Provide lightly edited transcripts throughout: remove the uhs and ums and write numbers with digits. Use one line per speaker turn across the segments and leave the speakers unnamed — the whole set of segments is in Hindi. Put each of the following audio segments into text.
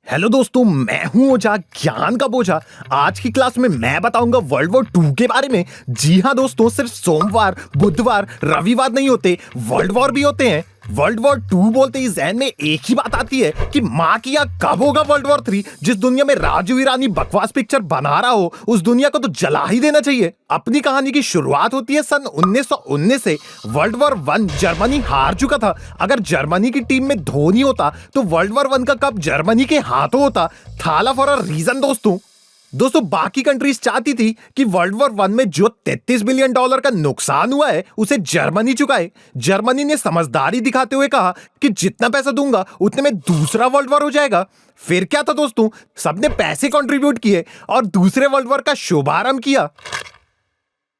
हेलो दोस्तों, मैं हूं ओझा, ज्ञान का बोझा। आज की क्लास में मैं बताऊंगा वर्ल्ड वॉर टू के बारे में। जी हां दोस्तों, सिर्फ सोमवार, बुधवार, रविवार नहीं होते, वर्ल्ड वॉर भी होते हैं। वर्ल्ड वॉर टू बोलते ही जहन में एक ही बात आती है कि माँ किया कब होगा वर्ल्ड वॉर थ्री। जिस दुनिया में राजू ईरानी बकवास पिक्चर बना रहा हो, उस दुनिया को तो जला ही देना चाहिए। अपनी कहानी की शुरुआत होती है सन 1919 से। वर्ल्ड वॉर वन जर्मनी हार चुका था। अगर जर्मनी की टीम में धोनी होता तो वर्ल्ड वॉर वन का कप जर्मनी के हाथों होता। थाला फॉर अ रीजन दोस्तों बाकी कंट्रीज चाहती थी कि वर्ल्ड वॉर वन में जो $33 बिलियन का नुकसान हुआ है उसे जर्मनी चुकाए। जर्मनी ने समझदारी दिखाते हुए कहा कि जितना पैसा दूंगा उतने में दूसरा वर्ल्ड वॉर हो जाएगा। फिर क्या था दोस्तों, सबने पैसे कंट्रीब्यूट किए और दूसरे वर्ल्ड वॉर का शुभारंभ किया।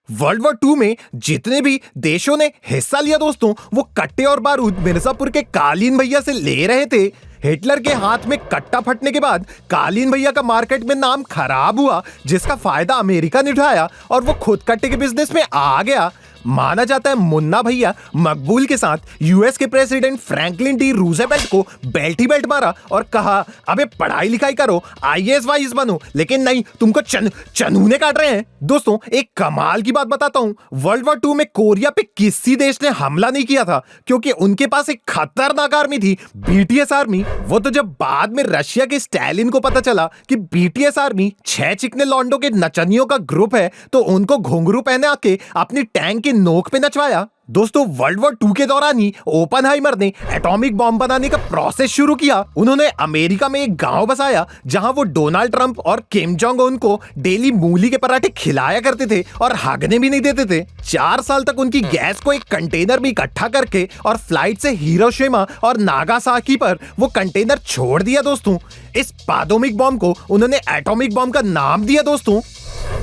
वर्ल्ड वॉर टू में जितने भी देशों ने हिस्सा लिया दोस्तों, वो कट्टे और बारूद मिर्जापुर के कालीन भैया से ले रहे थे। हिटलर के हाथ में कट्टा फटने के बाद कालीन भैया का मार्केट में नाम खराब हुआ, जिसका फायदा अमेरिका ने उठाया और वो खुद कट्टे के बिजनेस में आ गया। माना जाता है मुन्ना भैया मकबूल के साथ यूएस के प्रेसिडेंट फ्रैंकलिन डी रूजवेल्ट को बेल्ट ही बेल्ट मारा और कहा, अबे पढ़ाई लिखाई करो, आईएएस वाईएएस बनो, लेकिन नहीं, तुमको चनूने काट रहे हैं। दोस्तों एक कमाल की बात बताता हूं, वर्ल्ड वॉर टू में कोरिया पे किसी देश ने हमला नहीं किया था क्योंकि उनके पास एक खतरनाक आर्मी थी, बीटीएस आर्मी। वो तो जब बाद में रशिया के स्टालिन को पता चला कि बीटीएस आर्मी 6 चिकने लॉन्डो के नचनियों का ग्रुप है, तो उनको घुंघरू पहना के अपनी टैंक के नोक पे नचवाया। दोस्तों वर्ल्ड वॉर टू के दौरान ही ओपनहाइमर ने एटॉमिक बॉम्ब बनाने का प्रोसेस शुरू किया। उन्होंने अमेरिका में एक गांव बसाया जहां वो डोनाल्ड ट्रंप और किम जोंग उन को डेली मूली के पराठे खिलाया करते थे और हगने भी नहीं देते थे। 4 साल तक उनकी गैस को एक कंटेनर में इकट्ठा करके और फ्लाइट से हिरोशिमा और नागासाकी पर वो कंटेनर छोड़ दिया। दोस्तों इस पादोमिक बॉम्ब को उन्होंने एटॉमिक बॉम्ब का नाम दिया। दोस्तों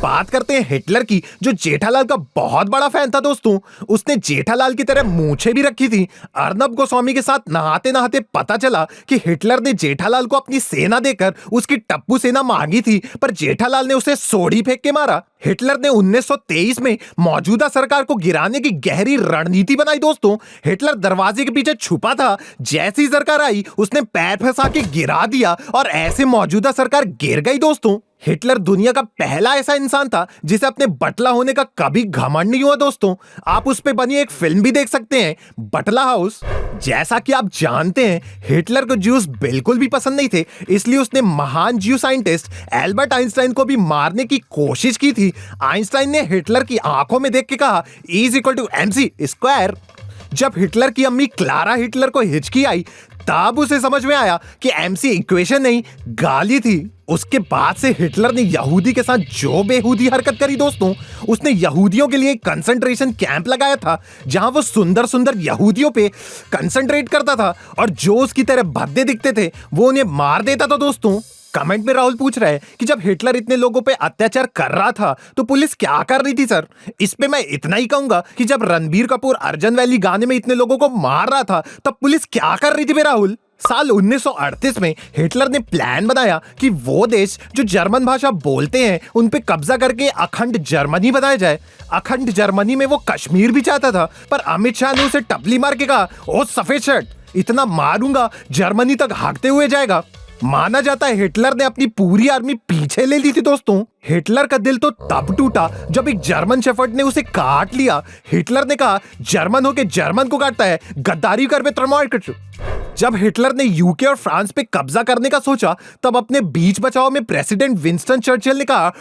बात करते हैं हिटलर की, जो जेठालाल का बहुत बड़ा फैन था। दोस्तों उसने जेठालाल की तरह मूंछें भी रखी थी। अर्नब गोस्वामी के साथ नहाते नहाते पता चला कि हिटलर ने जेठालाल को अपनी सेना देकर उसकी टप्पू सेना मांगी थी, पर जेठालाल ने उसे सोडी फेंक के मारा। हिटलर ने 1923 में मौजूदा सरकार को गिराने की गहरी रणनीति बनाई। दोस्तों हिटलर दरवाजे के पीछे छुपा था, जैसी सरकार आई उसने पैर फंसा के गिरा दिया और ऐसे मौजूदा सरकार गिर गई। दोस्तों हिटलर दुनिया का पहला ऐसा इंसान था जिसे अपने बटला होने का कभी घमंड नहीं हुआ। दोस्तों आप उस पे बनी एक फिल्म भी देख सकते हैं, बटला हाउस। जैसा कि आप जानते हैं हिटलर को ज्यूस बिल्कुल भी पसंद नहीं थे, इसलिए उसने महान ज्यू साइंटिस्ट एल्बर्ट आइंस्टाइन को भी मारने की कोशिश की थी। आइंस्टाइन ने हिटलर की आंखों में देख के कहा E=mc²। जब हिटलर की अम्मी क्लारा हिटलर को हिचकी आई तब उसे समझ में आया कि MC इक्वेशन नहीं, गाली थी। उसके बाद से हिटलर ने यहूदी के साथ जो बेहूदी हरकत करी दोस्तों, उसने यहूदियों के लिए कंसंट्रेशन कैंप लगाया था जहां वो सुंदर सुंदर यहूदियों पे कंसंट्रेट करता था और जो उसकी तरह भद्दे दिखते थे वो उन्हें मार देता था। दोस्तों कमेंट में राहुल पूछ रहा है कि जब हिटलर इतने लोगों पे अत्याचार कर रहा था तो पुलिस क्या कर रही थी सर। इस पे मैं इतना ही कहूंगा कि जब रणबीर कपूर अर्जन वैली गाने में इतने लोगों को मार रहा था तब पुलिस क्या कर रही थी राहुल। साल 1938 में हिटलर ने प्लान बनाया कि वो देश जो जर्मन भाषा बोलते हैं उन पे कब्जा करके अखंड जर्मनी बनाया जाए। अखंड जर्मनी में वो कश्मीर भी चाहता था, पर अमित शाह ने उसे टपली मार के कहा, ओ सफेद शर्ट, इतना मारूंगा जर्मनी तक भागते हुए जाएगा। माना जाता है हिटलर ने अपनी पूरी आर्मी पीछे ले ली थी। दोस्तों हिटलर का दिल तो तब टूटा जब एक जर्मन शेफर्ड ने उसे काट लिया। हिटलर ने कहा, जर्मन होके जर्मन को काटता है, गद्दारी कर बे। जब हिटलर ने यूके और फ्रांस पे कब्जा करने का सोचा तब अपने बीच बचाव में प्रेसिडेंट विंस्टन चर्चिल ने कहा,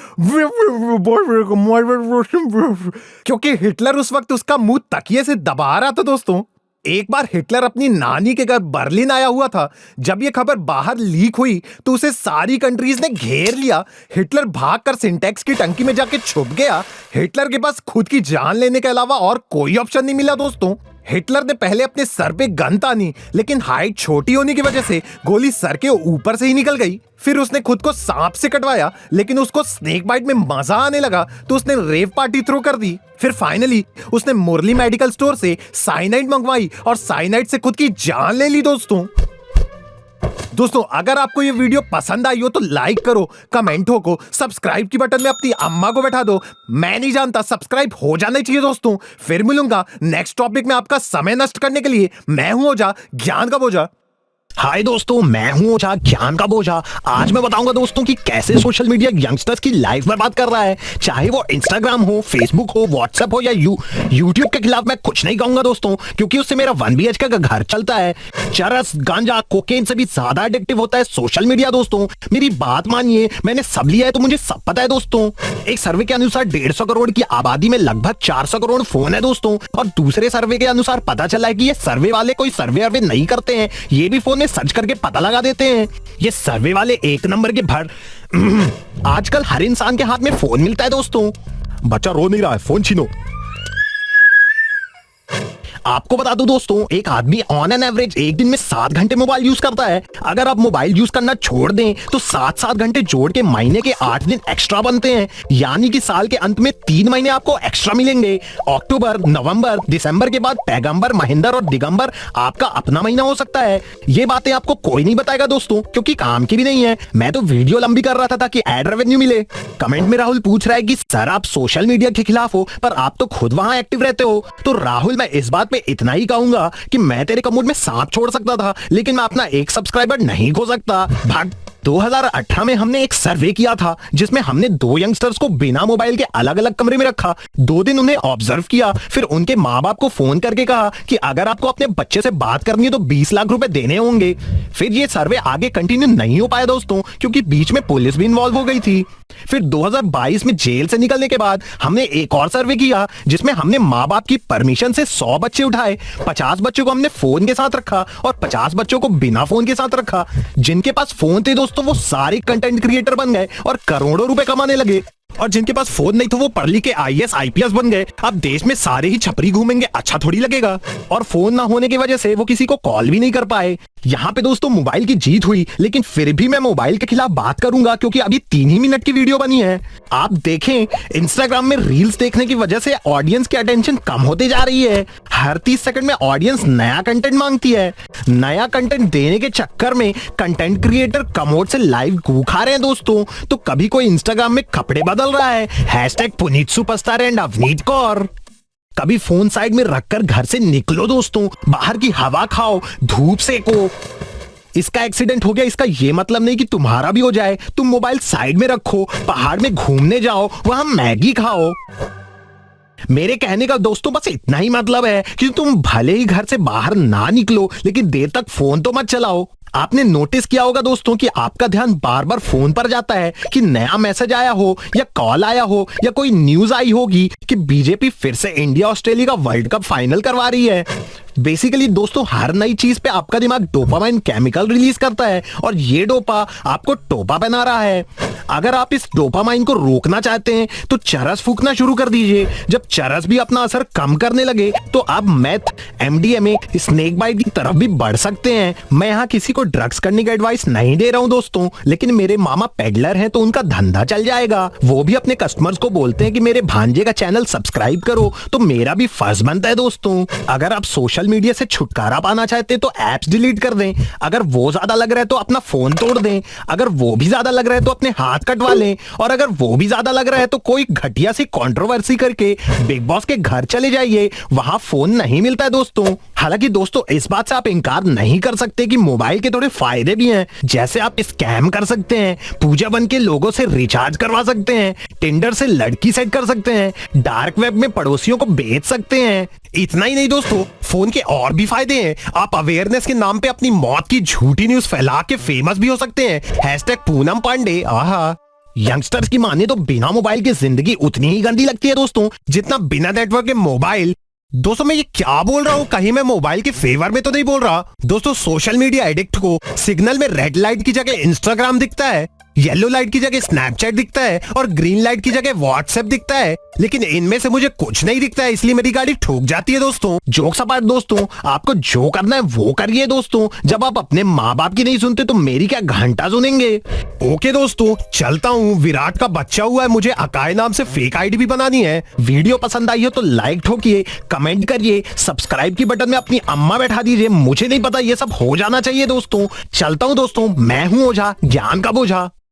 क्योंकि हिटलर उस वक्त उसका मुंह तकिए से दबा रहा था। दोस्तों एक बार हिटलर अपनी नानी के घर बर्लिन आया हुआ था। जब ये खबर बाहर लीक हुई तो उसे सारी कंट्रीज ने घेर लिया। हिटलर भागकर सिंटेक्स की टंकी में जाके छुप गया। हिटलर के पास खुद की जान लेने के अलावा और कोई ऑप्शन नहीं मिला। दोस्तों हिटलर ने पहले अपने सर पे गन तानी, लेकिन हाइट छोटी होने की वजह से गोली सर के ऊपर से ही निकल गई। फिर उसने खुद को सांप से कटवाया, लेकिन उसको स्नेक बाइट में मजा आने लगा तो उसने रेव पार्टी थ्रो कर दी। फिर फाइनली उसने मुरली मेडिकल स्टोर से साइनाइड मंगवाई और साइनाइड से खुद की जान ले ली। दोस्तों अगर आपको ये वीडियो पसंद आई हो तो लाइक करो, कमेंटों को सब्सक्राइब की बटन में अपनी अम्मा को बैठा दो। मैं नहीं जानता, सब्सक्राइब हो जाना चाहिए। दोस्तों फिर मिलूंगा नेक्स्ट टॉपिक में आपका समय नष्ट करने के लिए। मैं हूं ओझा, ज्ञान का बोझा। हाय दोस्तों, मैं हूं ओझा, ज्ञान का बोझा। आज मैं बताऊंगा दोस्तों कि कैसे सोशल मीडिया यंगस्टर्स की लाइफ बर्बाद कर रहा है। चाहे वो इंस्टाग्राम हो, फेसबुक हो, व्हाट्सएप हो या यूट्यूब के खिलाफ मैं कुछ नहीं कहूंगा दोस्तों, क्योंकि उससे मेरा 1 BHK का घर चलता है। चरस, गांजा, कोकेन से भी ज्यादा एडिक्टिव होता है सोशल मीडिया दोस्तों। मेरी बात मानिए, मैंने सब लिया है तो मुझे सब पता है दोस्तों। एक सर्वे के अनुसार 150 करोड़ की आबादी में लगभग 400 करोड़ फोन है दोस्तों। और दूसरे सर्वे के अनुसार पता चला है कि ये सर्वे वाले कोई सर्वे नहीं करते हैं, ये भी फोन में सर्च करके पता लगा देते हैं। ये सर्वे वाले एक नंबर के भर आजकल हर इंसान के हाथ में फोन मिलता है दोस्तों। बच्चा रो नहीं रहा है, फोन छीनो। आपको बता दूं दोस्तों, एक आदमी ऑन एन एवरेज एक दिन में 7 घंटे मोबाइल यूज करता है। अगर आप मोबाइल यूज करना छोड़ दें तो 7-7 घंटे जोड़ के महीने के 8 दिन एक्स्ट्रा बनते हैं। यानी कि साल के अंत में 3 महीने आपको एक्स्ट्रा मिलेंगे। अक्टूबर, नवंबर, दिसंबर के बाद पैगंबर, महेंद्र और दिगंबर आपका अपना महीना हो सकता है। ये बातें आपको कोई नहीं बताएगा दोस्तों, क्योंकि काम की भी नहीं है। मैं तो वीडियो लंबी कर रहा था ताकि एड रेवेन्यू मिले। कमेंट में राहुल पूछ रहा है कि सर आप सोशल मीडिया के खिलाफ हो, पर आप तो खुद वहां एक्टिव रहते हो। तो राहुल, मैं इस बात पे इतना ही कहूंगा कि मैं तेरे कमोड में सांप छोड़ सकता था, लेकिन मैं अपना एक सब्सक्राइबर नहीं खो सकता। भाग। 2018 में हमने एक सर्वे किया था जिसमें हमने 2 यंगस्टर्स को बिना मोबाइल के अलग अलग कमरे में रखा। 2 दिन उन्हें ऑब्जर्व किया, फिर उनके माँ बाप को फोन करके कहा कि अगर आपको अपने बच्चे से बात करनी है तो 20 लाख रुपए देने होंगे। फिर ये सर्वे आगे कंटिन्यू नहीं हो पाया दोस्तों, क्योंकि बीच में पुलिस भी इन्वॉल्व हो गई थी। फिर 2022 में जेल से निकलने के बाद हमने एक और सर्वे किया जिसमें हमने माँ बाप की परमिशन से 100 बच्चे उठाए। 50 बच्चों को हमने फोन के साथ रखा और 50 बच्चों को बिना फोन के साथ रखा। जिनके पास फोन थे दोस्तों, वो सारे कंटेंट क्रिएटर बन गए और करोड़ों रुपए कमाने लगे। और जिनके पास फोन नहीं तो वो पढ़ लिख के IAS IPS बन गए। अब देश में सारे ही छपरी घूमेंगे, अच्छा थोड़ी लगेगा। और फोन ना होने की वजह से वो किसी को कॉल भी नहीं कर पाए। यहाँ पे दोस्तों मोबाइल की जीत हुई, लेकिन फिर भी मैं मोबाइल के खिलाफ बात करूंगा, क्योंकि अभी 3 ही मिनट की वीडियो बनी है। आप देखें, इंस्टाग्राम में रील्स देखने की वजह से ऑडियंस की अटेंशन कम होती जा रही है। हर 30 सेकंड में ऑडियंस नया कंटेंट मांगती है। नया कंटेंट देने के चक्कर में कंटेंट क्रिएटर कमोड से लाइव गू खा रहे हैं दोस्तों। तो कभी कोई इंस्टाग्राम में कपड़े बदल रहा है, #पुनीत सुपरस्टार एंड अवनीत कौर। कभी फोन साइड में रखकर घर से निकलो दोस्तों, बाहर की हवा खाओ, धूप सेको। इसका एक्सीडेंट हो गया, इसका ये मतलब नहीं कि तुम्हारा भी हो जाए। तुम मोबाइल साइड में रखो, पहाड़ में घूमने जाओ, वहां मैगी खाओ। मेरे कहने का दोस्तों बस इतना ही मतलब है कि तुम भले ही घर से बाहर ना निकलो, लेकिन देर तक फोन तो मत चलाओ। आपने नोटिस किया होगा दोस्तों कि आपका ध्यान बार बार फोन पर जाता है कि नया मैसेज आया हो या कॉल आया हो या कोई न्यूज आई होगी कि बीजेपी फिर से इंडिया ऑस्ट्रेलिया का वर्ल्ड कप फाइनल करवा रही है। बेसिकली दोस्तों, हर नई चीज पे आपका दिमाग डोपामाइन केमिकल रिलीज करता है और ये डोपा आपको टोपा बना रहा है। अगर आप इस डोपामाइन को रोकना चाहते हैं तो चरस फूकना शुरू कर दीजिए। जब चरस भी अपना असर कम करने लगे तो आप मेथ, MDMA, स्नेक बाइट की तरफ भी बढ़ सकते हैं। मैं यहाँ किसी को ड्रग्स करने का एडवाइस नहीं दे रहा हूँ दोस्तों, लेकिन मेरे मामा पेडलर हैं तो उनका धंधा चल जाएगा। वो भी अपने कस्टमर्स को बोलते हैं कि मेरे भांजे का चैनल सब्सक्राइब करो, तो मेरा भी फर्ज बनता है दोस्तों। अगर आप सोशल मीडिया से छुटकारा पाना चाहते हैं तो एप्स डिलीट कर दें। अगर वो ज्यादा लग रहा है तो अपना फोन तोड़ दें। अगर वो भी ज्यादा लग रहा है तो अपने हाथ कटवा लें। और अगर वो भी ज्यादा लग रहा है तो कोई घटिया सी कंट्रोवर्सी करके बिग बॉस के घर चले जाइए, वहां फोन नहीं मिलता है दोस्तों। हालांकि दोस्तों, इस बात से आप इनकार नहीं कर सकते कि मोबाइल के थोड़े फायदे भी हैं। जैसे आप स्कैम कर सकते हैं, पूजा बन के लोगों से रिचार्ज करवा सकते हैं, टिंडर से लड़की सेट कर सकते हैं, डार्क वेब में पड़ोसियों को बेच सकते हैं। इतना ही नहीं दोस्तों, फोन के और भी फायदे हैं। आप अवेयरनेस के नाम पे अपनी मौत की झूठी न्यूज फैला के फेमस भी हो सकते हैं। #पूनम पांडे। आहा। यंगस्टर्स की माने तो बिना मोबाइल की जिंदगी उतनी ही गंदी लगती है दोस्तों जितना बिना नेटवर्क के मोबाइल। दोस्तों, मैं ये क्या बोल रहा हूँ, कहीं मैं मोबाइल के फेवर में तो नहीं बोल रहा। दोस्तों, सोशल मीडिया एडिक्ट को सिग्नल में रेड लाइट की जगह इंस्टाग्राम दिखता है, येलो लाइट की जगह स्नैपचैट दिखता है और ग्रीन लाइट की जगह व्हाट्सएप दिखता है, लेकिन इनमें से मुझे कुछ नहीं दिखता है, इसलिए मेरी गाड़ी ठोक जाती है दोस्तों। जोक्स अपार्ट दोस्तों, आपको जो करना है वो करिए दोस्तों। जब आप अपने माँ बाप की नहीं सुनते तो मेरी क्या घंटा सुनेंगे। ओके दोस्तों, चलता हूँ। विराट का बच्चा हुआ है, मुझे अकाय नाम से फेक आईडी भी बनानी है। वीडियो पसंद आई हो तो लाइक ठोकिए, कमेंट करिए, सब्सक्राइब की बटन में अपनी अम्मा बैठा दीजिए। मुझे नहीं पता, ये सब हो जाना चाहिए दोस्तों। चलता हूँ दोस्तों, मैं हूँ ओझा, ज्ञान का बोझा।